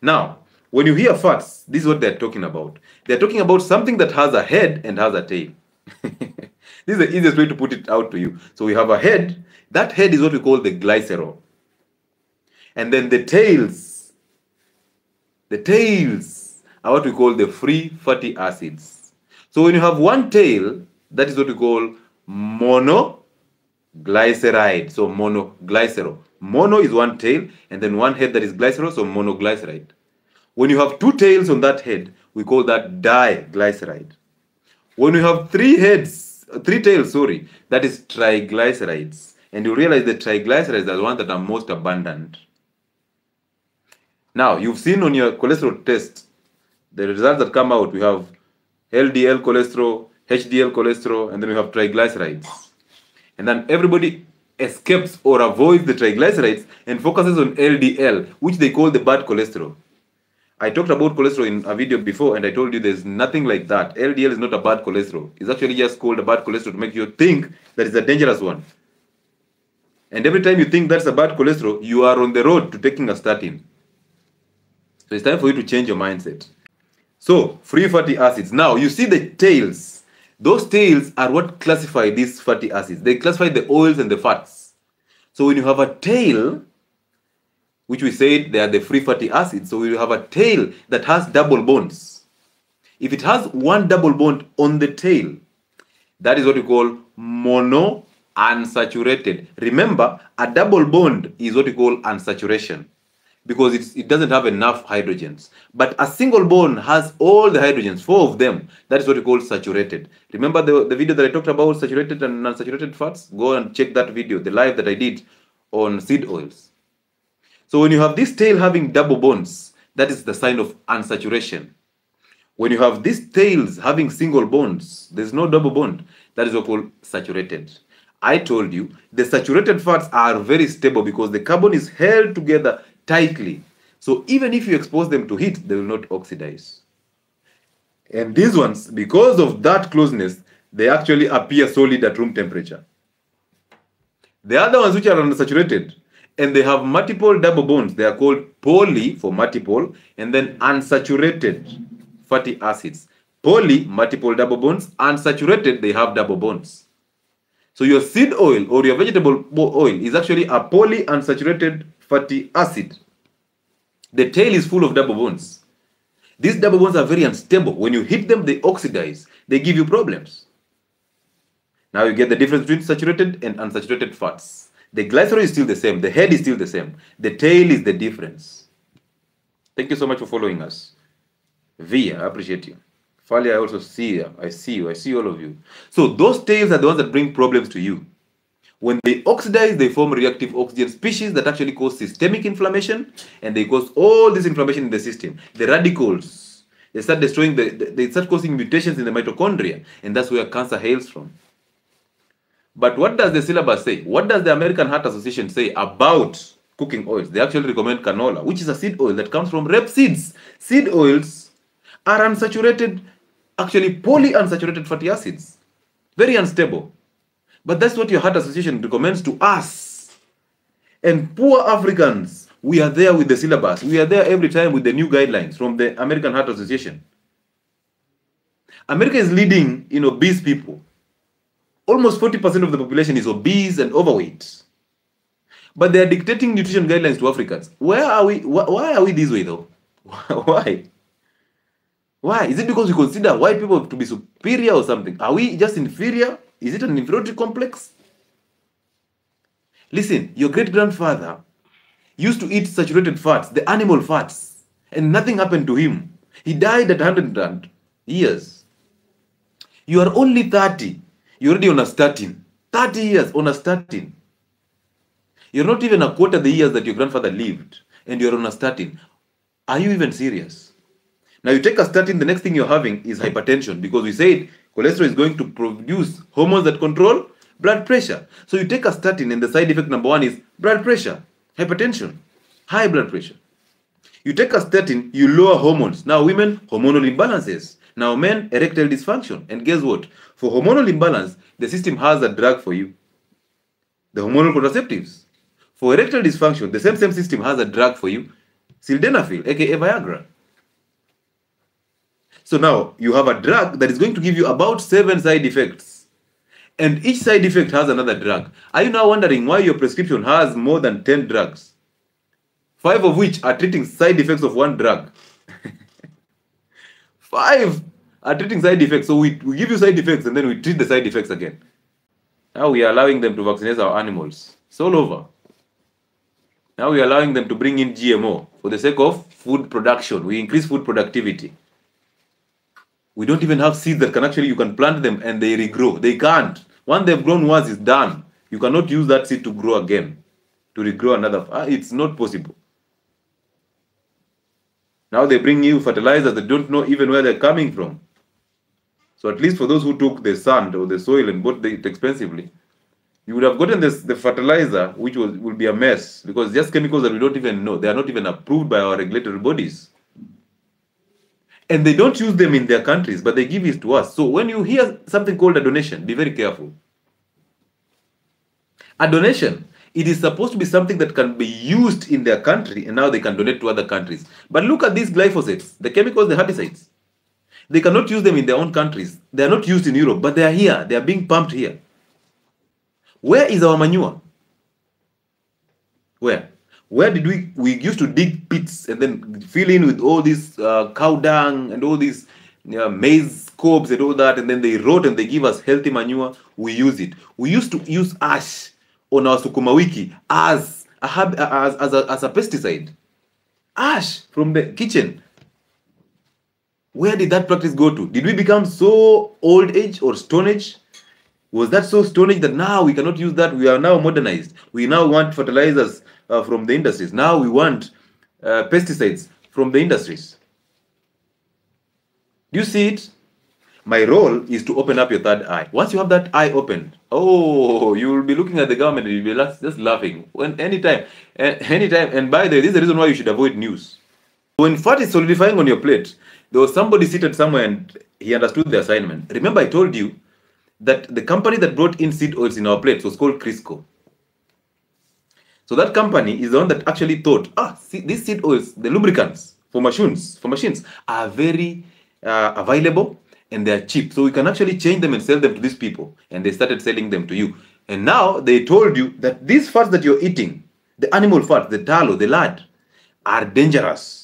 Now, when you hear fats, this is what they're talking about. They're talking about something that has a head and has a tail. This is the easiest way to put it out to you. So we have a head. That head is what we call the glycerol. And then the tails are what we call the free fatty acids. So when you have one tail, that is what we call monoglyceride. So monoglycerol. Mono is one tail, and then one head that is glycerol, so monoglyceride. When you have two tails on that head, we call that diglyceride. When you have three tails, that is triglycerides. And you realize the triglycerides are the ones that are most abundant. Now, you've seen on your cholesterol test, the results that come out, we have LDL cholesterol, HDL cholesterol, and then we have triglycerides. And then everybody escapes or avoids the triglycerides and focuses on LDL, which they call the bad cholesterol. I talked about cholesterol in a video before, and I told you there's nothing like that. LDL is not a bad cholesterol. It's actually just called a bad cholesterol to make you think that it's a dangerous one. And every time you think that's a bad cholesterol, you are on the road to taking a statin. So it's time for you to change your mindset. So, free fatty acids. Now, you see the tails. Those tails are what classify these fatty acids. They classify the oils and the fats. So when you have a tail, which we said they are the free fatty acids, so you have a tail that has double bonds. If it has one double bond on the tail, that is what we call monounsaturated. Remember, a double bond is what we call unsaturation, because it doesn't have enough hydrogens. But a single bond has all the hydrogens, 4 of them. That is what we call saturated. Remember the video that I talked about saturated and unsaturated fats? Go and check that video, the live that I did on seed oils. So when you have this tail having double bonds, that is the sign of unsaturation. When you have these tails having single bonds, there's no double bond, that is what we call saturated. I told you, the saturated fats are very stable because the carbon is held together tightly. So even if you expose them to heat, they will not oxidize. And these ones, because of that closeness, they actually appear solid at room temperature. The other ones which are unsaturated, and they have multiple double bonds, they are called poly for multiple, and then unsaturated fatty acids. Poly, multiple double bonds, unsaturated, they have double bonds. So your seed oil or your vegetable oil is actually a polyunsaturated fatty acid. The tail is full of double bonds. These double bonds are very unstable. When you hit them, they oxidize. They give you problems. Now you get the difference between saturated and unsaturated fats. The glycerol is still the same. The head is still the same. The tail is the difference. Thank you so much for following us. V, I appreciate you. Fali, I also see you. I see you. I see all of you. So those tails are the ones that bring problems to you. When they oxidize, they form reactive oxygen species that actually cause systemic inflammation, and they cause all this inflammation in the system. The radicals, they start destroying, they start causing mutations in the mitochondria, and that's where cancer hails from. But what does the syllabus say? What does the American Heart Association say about cooking oils? They actually recommend canola, which is a seed oil that comes from rape seeds. Seed oils are unsaturated, actually polyunsaturated fatty acids. Very unstable. But that's what your Heart Association recommends to us. And poor Africans, we are there with the syllabus. We are there every time with the new guidelines from the American Heart Association. America is leading in obese people. Almost 40% of the population is obese and overweight. But they are dictating nutrition guidelines to Africans. Where are we? Why are we this way though? Why? Why? Is it because we consider white people to be superior or something? Are we just inferior? Is it an inferiority complex? Listen, your great-grandfather used to eat saturated fats, the animal fats, and nothing happened to him. He died at 100 years. You are only 30. You're already on a statin. 30 years on a statin. You're not even a quarter the years that your grandfather lived, and you're on a statin. Are you even serious? Now you take a statin, the next thing you're having is hypertension, because we said cholesterol is going to produce hormones that control blood pressure. So you take a statin, and the side effect number 1 is blood pressure, hypertension, high blood pressure. You take a statin, you lower hormones. Now women, hormonal imbalances. Now men, erectile dysfunction. And guess what? For hormonal imbalance, the system has a drug for you. The hormonal contraceptives. For erectile dysfunction, the same system has a drug for you. Sildenafil, aka Viagra. So now you have a drug that is going to give you about 7 side effects. And each side effect has another drug. Are you now wondering why your prescription has more than 10 drugs? 5 of which are treating side effects of one drug. 5 are treating side effects. So we give you side effects and then we treat the side effects again. Now we are allowing them to vaccinate our animals. It's all over. Now we are allowing them to bring in GMO for the sake of food production. We increase food productivity. We don't even have seeds that can actually, you can plant them and they regrow. They can't. Once they've grown once, it's done. You cannot use that seed to grow again, to regrow another. It's not possible. Now they bring you fertilizers that don't know even where they're coming from. So at least for those who took the sand or the soil and bought it expensively, you would have gotten the fertilizer, which will be a mess, because just chemicals that we don't even know. They are not even approved by our regulatory bodies. And they don't use them in their countries, but they give it to us. So when you hear something called a donation, be very careful. A donation, it is supposed to be something that can be used in their country, and now they can donate to other countries. But look at these glyphosates, the chemicals, the herbicides. They cannot use them in their own countries. They are not used in Europe, but they are here. They are being pumped here. Where is our manure? Where? Where did we used to dig pits and then fill in with all this cow dung and all these maize cobs and all that, and then they rot and they give us healthy manure. We use it. We used to use ash on our sukuma wiki as a pesticide. Ash from the kitchen. Where did that practice go to? Did we become so old age or stone age? Was that so stone age that now we cannot use that? We are now modernized. We now want fertilizers from the industries. Now we want pesticides from the industries. Do you see it? My role is to open up your third eye. Once you have that eye opened, oh, you will be looking at the government and you'll be just laughing. Anytime. And by the way, this is the reason why you should avoid news. When fat is solidifying on your plate, there was somebody seated somewhere and he understood the assignment. Remember, I told you that the company that brought in seed oils in our plates was called Crisco. So that company is the one that actually thought, these seed oils, the lubricants for machines are very available and they're cheap. So we can actually change them and sell them to these people. And they started selling them to you. And now they told you that these fats that you're eating, the animal fat, the tallow, the lard, are dangerous.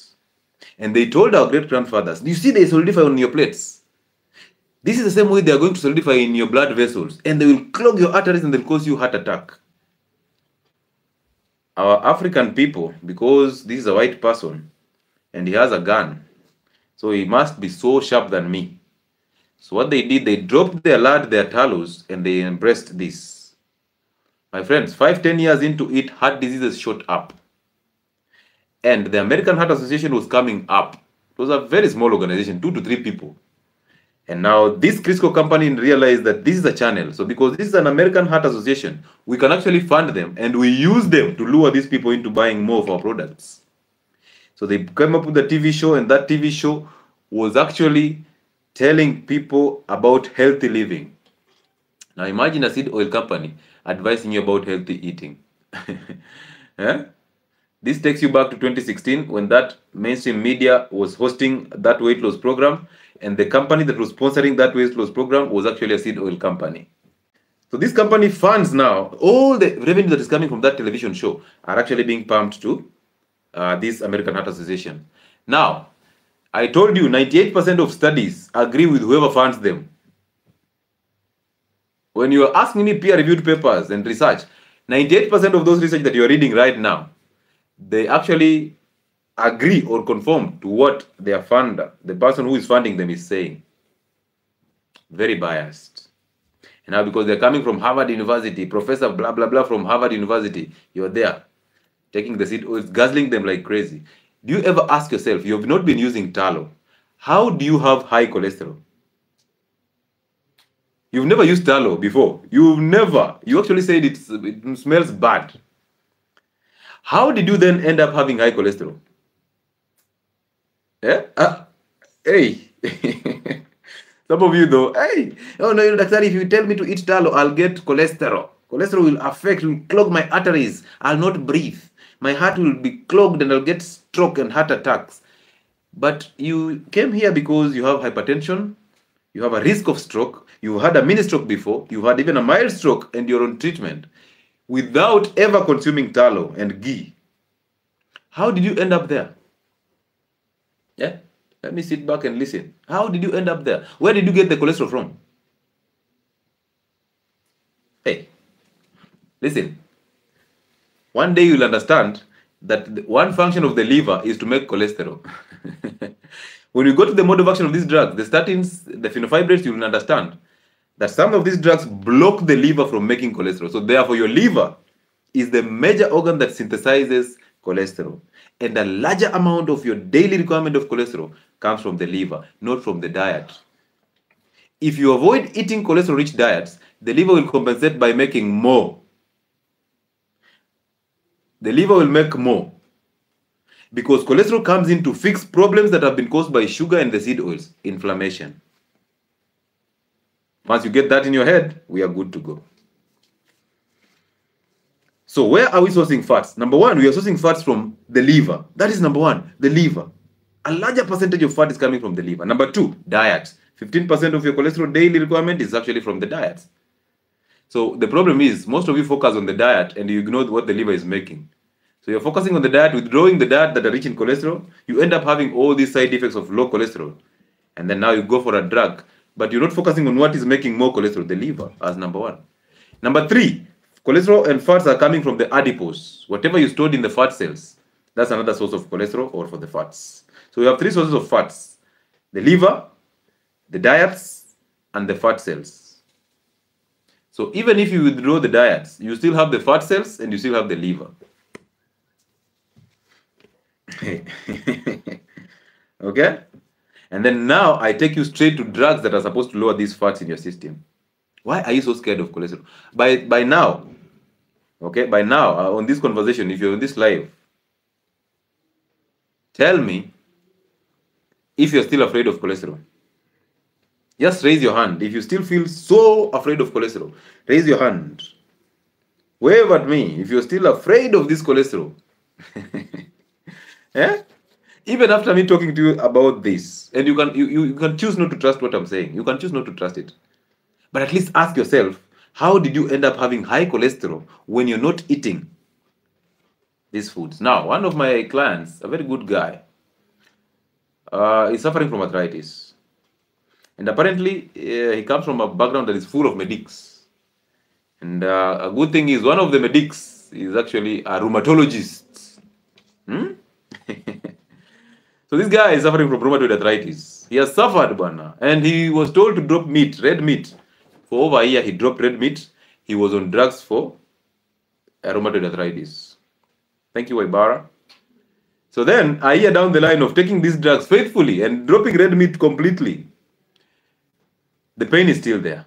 And they told our great-grandfathers, you see they solidify on your plates. This is the same way they are going to solidify in your blood vessels. And they will clog your arteries and they'll cause you heart attack. Our African people, because this is a white person and he has a gun, so he must be so sharp than me. So what they did, they dropped their lard, their tallows, and they embraced this. My friends, 5-10 years into it, heart diseases shot up. And the American Heart Association was coming up. It was a very small organization, 2 to 3 people. And now this Crisco company realized that this is a channel. So because this is an American Heart Association, we can actually fund them and we use them to lure these people into buying more of our products. So they came up with a TV show, and that TV show was actually telling people about healthy living. Now imagine a seed oil company advising you about healthy eating. Yeah? This takes you back to 2016 when that mainstream media was hosting that weight loss program, and the company that was sponsoring that weight loss program was actually a seed oil company. So this company funds now, all the revenue that is coming from that television show are actually being pumped to this American Heart Association. Now, I told you 98% of studies agree with whoever funds them. When you are asking me peer-reviewed papers and research, 98% of those research that you are reading right now, they actually agree or conform to what their funder, the person who is funding them, is saying. Very biased. And now because they're coming from Harvard University, Professor blah, blah, blah from Harvard University, you're there, taking the seed oils, guzzling them like crazy. Do you ever ask yourself, you have not been using tallow, how do you have high cholesterol? You've never used tallow before. You actually said it smells bad. How did you then end up having high cholesterol? Yeah? Hey. Some of you though, hey, oh no, doctor, if you tell me to eat tallow, I'll get cholesterol. Cholesterol will clog my arteries. I'll not breathe. My heart will be clogged and I'll get stroke and heart attacks. But you came here because you have hypertension, you have a risk of stroke, you've had a mini stroke before, you had even a mild stroke, and you're on treatment without ever consuming tallow and ghee. How did you end up there? Yeah? Let me sit back and listen. How did you end up there? Where did you get the cholesterol from? Hey, listen. One day you'll understand that one function of the liver is to make cholesterol. When you go to the mode of action of these drugs, the statins, the fenofibrates, you'll understand that some of these drugs block the liver from making cholesterol. So therefore, your liver is the major organ that synthesizes cholesterol. And a larger amount of your daily requirement of cholesterol comes from the liver, not from the diet. If you avoid eating cholesterol-rich diets, the liver will compensate by making more. The liver will make more. Because cholesterol comes in to fix problems that have been caused by sugar and the seed oils, inflammation. Once you get that in your head, we are good to go. So where are we sourcing fats? Number one, we are sourcing fats from the liver. That is number one, the liver. A larger percentage of fat is coming from the liver. Number two, diet. 15% of your cholesterol daily requirement is actually from the diet. So the problem is, most of you focus on the diet and you ignore what the liver is making. So you're focusing on the diet, withdrawing the diet that are rich in cholesterol, you end up having all these side effects of low cholesterol. And then now you go for a drug, but you're not focusing on what is making more cholesterol, the liver, as number one. Number three, cholesterol and fats are coming from the adipose. Whatever you stored in the fat cells, that's another source of cholesterol or for the fats. So we have three sources of fats: the liver, the diets, and the fat cells. So even if you withdraw the diets, you still have the fat cells and you still have the liver. Okay? And then now I take you straight to drugs that are supposed to lower these fats in your system. Why are you so scared of cholesterol? By now, okay, by now, on this conversation, if you're on this live, tell me if you're still afraid of cholesterol. Just raise your hand. If you still feel so afraid of cholesterol, raise your hand. Wave at me if you're still afraid of this cholesterol. Eh? Even after me talking to you about this, and you can choose not to trust what I'm saying. You can choose not to trust it. But at least ask yourself, how did you end up having high cholesterol when you're not eating these foods? Now, one of my clients, a very good guy, is suffering from arthritis. And apparently, he comes from a background that is full of medics. And a good thing is, one of the medics is actually a rheumatologist. So this guy is suffering from rheumatoid arthritis. He has suffered, bana, and he was told to drop meat, red meat. For over a year, he dropped red meat. He was on drugs for rheumatoid arthritis. Thank you, Waibara. So then, a year down the line of taking these drugs faithfully and dropping red meat completely, the pain is still there.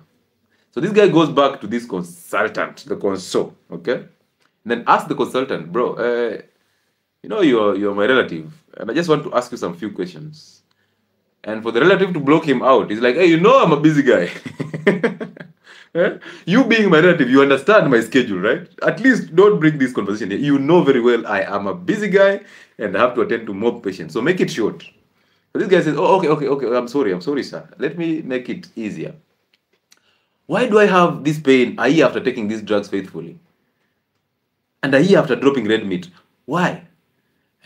So this guy goes back to this consultant, the consult, okay? And then asks the consultant, bro, you know, you're my relative, and I just want to ask you some few questions. And for the relative to block him out, he's like, hey, you know I'm a busy guy. You being my relative, you understand my schedule, right? At least don't bring this conversation here. You know very well I am a busy guy and I have to attend to more patients. So make it short. So this guy says, oh, okay, I'm sorry, sir. Let me make it easier. Why do I have this pain a year after taking these drugs faithfully? And a year after dropping red meat? Why?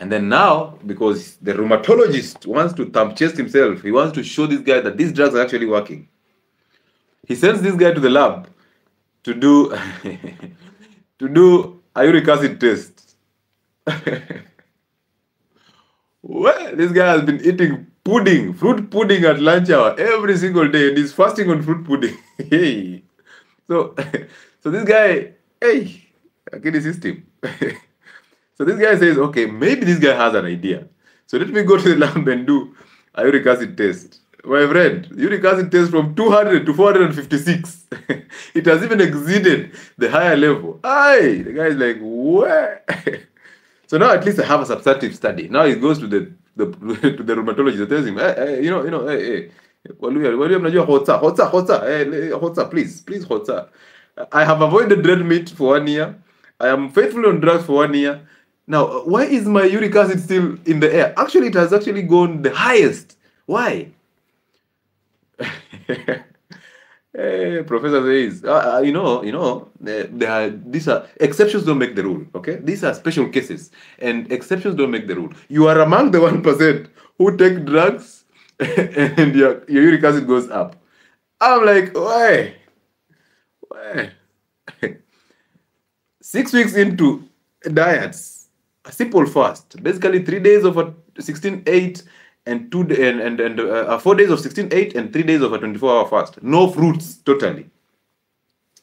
And then now, because the rheumatologist wants to thumb chest himself, he wants to show this guy that these drugs are actually working. He sends this guy to the lab to do a uric acid test. Well, this guy has been eating pudding, fruit pudding at lunch hour every single day, and he's fasting on fruit pudding. Hey. So this guy, hey, kidney system. So this guy says, okay, maybe this guy has an idea. So let me go to the lab and do a uric acid test. My friend, uric acid test from 200 to 456. It has even exceeded the higher level. Aye, the guy is like, what? So now at least I have a substantive study. Now he goes to the to the rheumatologist and tells him, hey, Hotza, please, Hotza. I have avoided red meat for 1 year. I am faithful on drugs for 1 year. Now, why is my uric acid still in the air? Actually, it has actually gone the highest. Why? Professor says, these are exceptions don't make the rule. Okay, these are special cases, and exceptions don't make the rule. You are among the 1% who take drugs, and your uric acid goes up. I'm like, why? 6 weeks into diets, a simple fast, basically 3 days of a 16-8 and 4 days of 16-8 and 3 days of a 24-hour fast. No fruits, totally.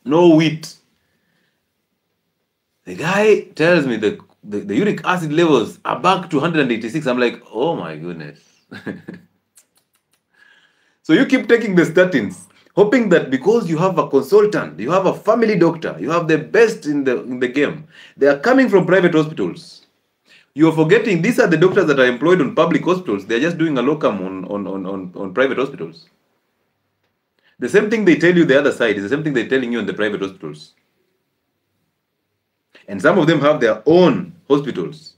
No wheat. The guy tells me the uric acid levels are back to 186. I'm like, oh my goodness. So you keep taking the statins, hoping that because you have a consultant, you have a family doctor, you have the best in the game. They are coming from private hospitals. You are forgetting these are the doctors that are employed on public hospitals. They're just doing a locum on private hospitals. The same thing they tell you the other side is the same thing they're telling you in the private hospitals. And some of them have their own hospitals.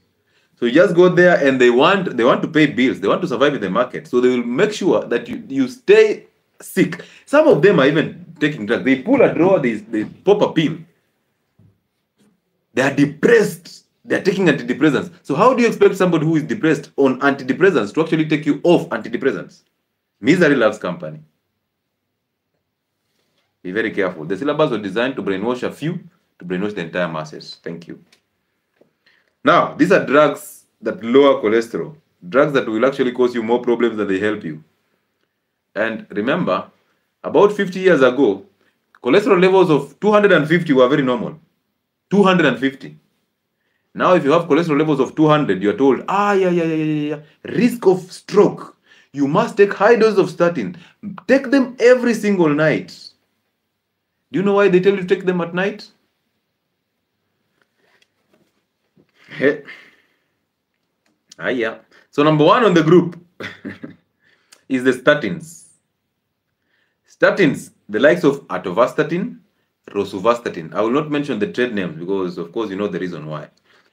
So you just go there and they want to pay bills. They want to survive in the market. So they will make sure that you stay sick. Some of them are even taking drugs. They pull a drawer, they pop a pill. They are depressed. They're taking antidepressants. So how do you expect somebody who is depressed on antidepressants to actually take you off antidepressants? Misery loves company. Be very careful. The syllabus was designed to brainwash a few, to brainwash the entire masses. Thank you. Now, these are drugs that lower cholesterol. Drugs that will actually cause you more problems than they help you. And remember, about 50 years ago, cholesterol levels of 250 were very normal. 250. Now, if you have cholesterol levels of 200, you're told, risk of stroke. You must take high doses of statin. Take them every single night. Do you know why they tell you to take them at night? So number one on the group is the statins. Statins, the likes of atorvastatin, rosuvastatin. I will not mention the trade names because, of course, you know the reason why.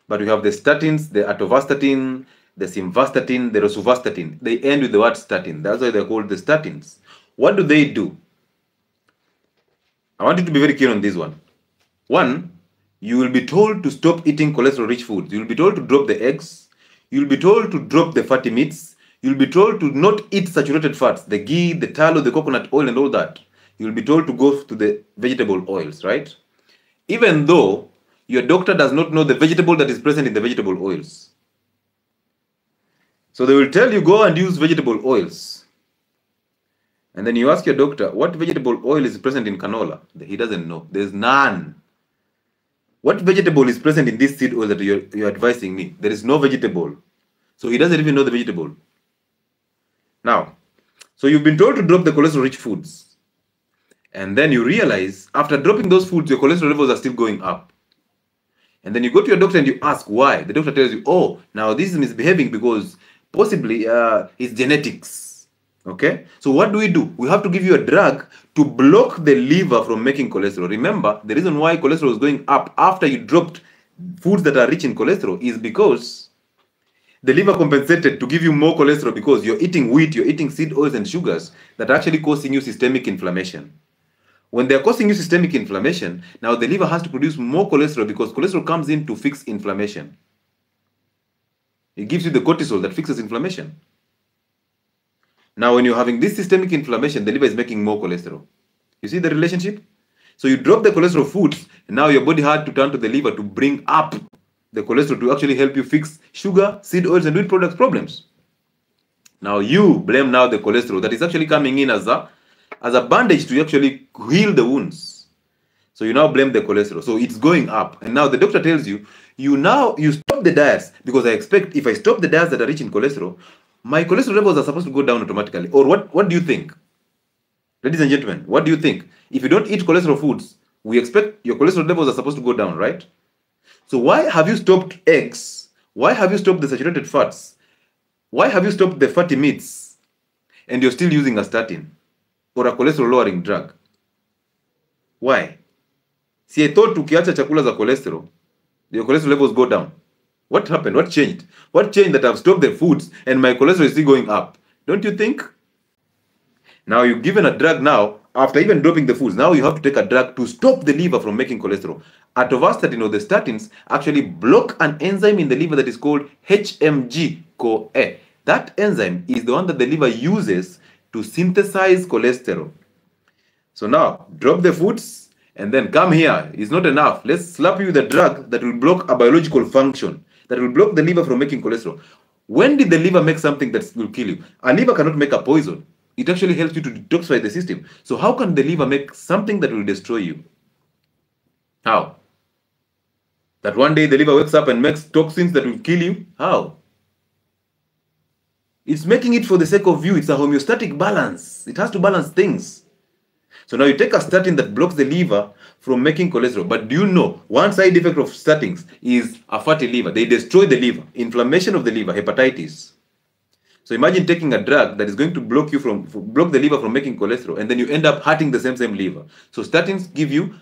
But we have the statins, the atorvastatin, the simvastatin, the rosuvastatin. They end with the word statin. That's why they're called the statins. What do they do? I want you to be very clear on this one. One, you will be told to stop eating cholesterol-rich foods. You will be told to drop the eggs. You will be told to drop the fatty meats. You will be told to not eat saturated fats, the ghee, the tallow, the coconut oil, and all that. You will be told to go to the vegetable oils, right? Even though your doctor does not know the vegetable that is present in the vegetable oils. So they will tell you, go and use vegetable oils. And then you ask your doctor, what vegetable oil is present in canola? He doesn't know. There's none. What vegetable is present in this seed oil that you're advising me? There is no vegetable. So he doesn't even know the vegetable. Now, so you've been told to drop the cholesterol-rich foods. And then you realize, after dropping those foods, your cholesterol levels are still going up. And then you go to your doctor and you ask why. The doctor tells you, oh, now this is misbehaving because possibly it's genetics. Okay? So what do? We have to give you a drug to block the liver from making cholesterol. Remember, the reason why cholesterol is going up after you dropped foods that are rich in cholesterol is because the liver compensated to give you more cholesterol because you're eating wheat, you're eating seed oils and sugars that are actually causing you systemic inflammation. When they're causing you systemic inflammation, now the liver has to produce more cholesterol because cholesterol comes in to fix inflammation. It gives you the cortisol that fixes inflammation. Now, when you're having this systemic inflammation, the liver is making more cholesterol. You see the relationship? So you drop the cholesterol foods, and now your body had to turn to the liver to bring up the cholesterol to actually help you fix sugar, seed oils, and wheat products problems. Now you blame now the cholesterol that is actually coming in as a bandage to actually heal the wounds. So you now blame the cholesterol. So it's going up. And now the doctor tells you, you stop the diets because I expect if I stop the diets that are rich in cholesterol, my cholesterol levels are supposed to go down automatically. Or what do you think? Ladies and gentlemen, what do you think? If you don't eat cholesterol foods, we expect your cholesterol levels are supposed to go down, right? So why have you stopped eggs? Why have you stopped the saturated fats? Why have you stopped the fatty meats? And you're still using a statin or a cholesterol lowering drug? Why? See, I thought ukiacha chakula za cholesterol, your cholesterol levels go down. What happened? What changed? What changed that I've stopped the foods and my cholesterol is still going up? Don't you think? Now you've given a drug now, after even dropping the foods, now you have to take a drug to stop the liver from making cholesterol. Atorvastatin or the statins actually block an enzyme in the liver that is called HMG-CoA. That enzyme is the one that the liver uses to synthesize cholesterol. So now, drop the foods and then come here. It's not enough. Let's slap you with a drug that will block a biological function, that will block the liver from making cholesterol. When did the liver make something that will kill you? A liver cannot make a poison. It actually helps you to detoxify the system. So how can the liver make something that will destroy you? How? That one day the liver wakes up and makes toxins that will kill you? How? It's making it for the sake of you. It's a homeostatic balance. It has to balance things. So now you take a statin that blocks the liver from making cholesterol. But do you know, one side effect of statins is a fatty liver. They destroy the liver, inflammation of the liver, hepatitis. So imagine taking a drug that is going to block the liver from making cholesterol, and then you end up hurting the same liver. So statins give you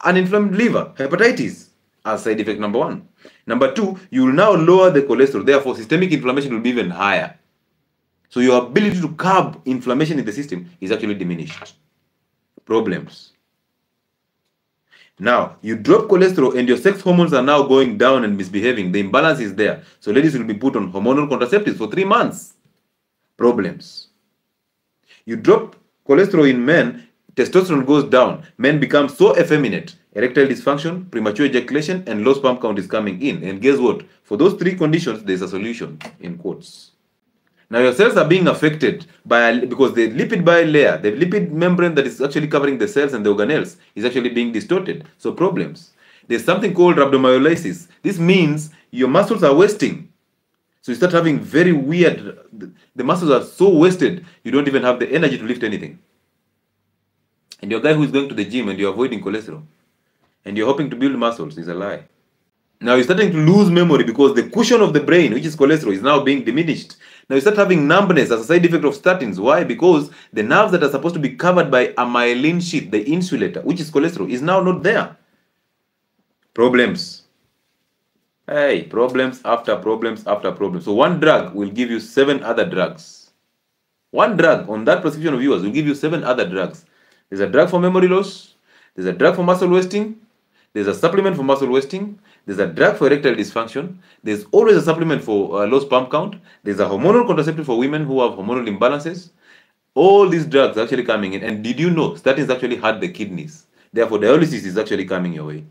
an inflamed liver, hepatitis, as side effect number one. Number two, you will now lower the cholesterol. Therefore, systemic inflammation will be even higher. So your ability to curb inflammation in the system is actually diminished. Problems. Now, you drop cholesterol and your sex hormones are now going down and misbehaving. The imbalance is there. So ladies will be put on hormonal contraceptives for 3 months. Problems. You drop cholesterol in men, testosterone goes down. Men become so effeminate. Erectile dysfunction, premature ejaculation, and low sperm count is coming in. And guess what? For those 3 conditions, there's a solution, in quotes. Now your cells are being affected because the lipid bilayer, the lipid membrane that is actually covering the cells and the organelles is actually being distorted. So problems. There's something called rhabdomyolysis. This means your muscles are wasting. So you start having very weird, the muscles are so wasted, you don't even have the energy to lift anything. And your guy who is going to the gym and you're avoiding cholesterol and you're hoping to build muscles is a lie. Now you're starting to lose memory because the cushion of the brain, which is cholesterol, is now being diminished. Now you start having numbness as a side effect of statins. Why? Because the nerves that are supposed to be covered by a myelin sheath, the insulator, which is cholesterol, is now not there. Problems. Hey, problems after problems after problems. So one drug will give you 7 other drugs. One drug on that prescription of yours will give you 7 other drugs. There's a drug for memory loss. There's a drug for muscle wasting. There's a supplement for muscle wasting. There's a drug for erectile dysfunction. There's always a supplement for low sperm count. There's a hormonal contraceptive for women who have hormonal imbalances. All these drugs are actually coming in. And did you know statins actually hurt the kidneys? Therefore, dialysis is actually coming your way.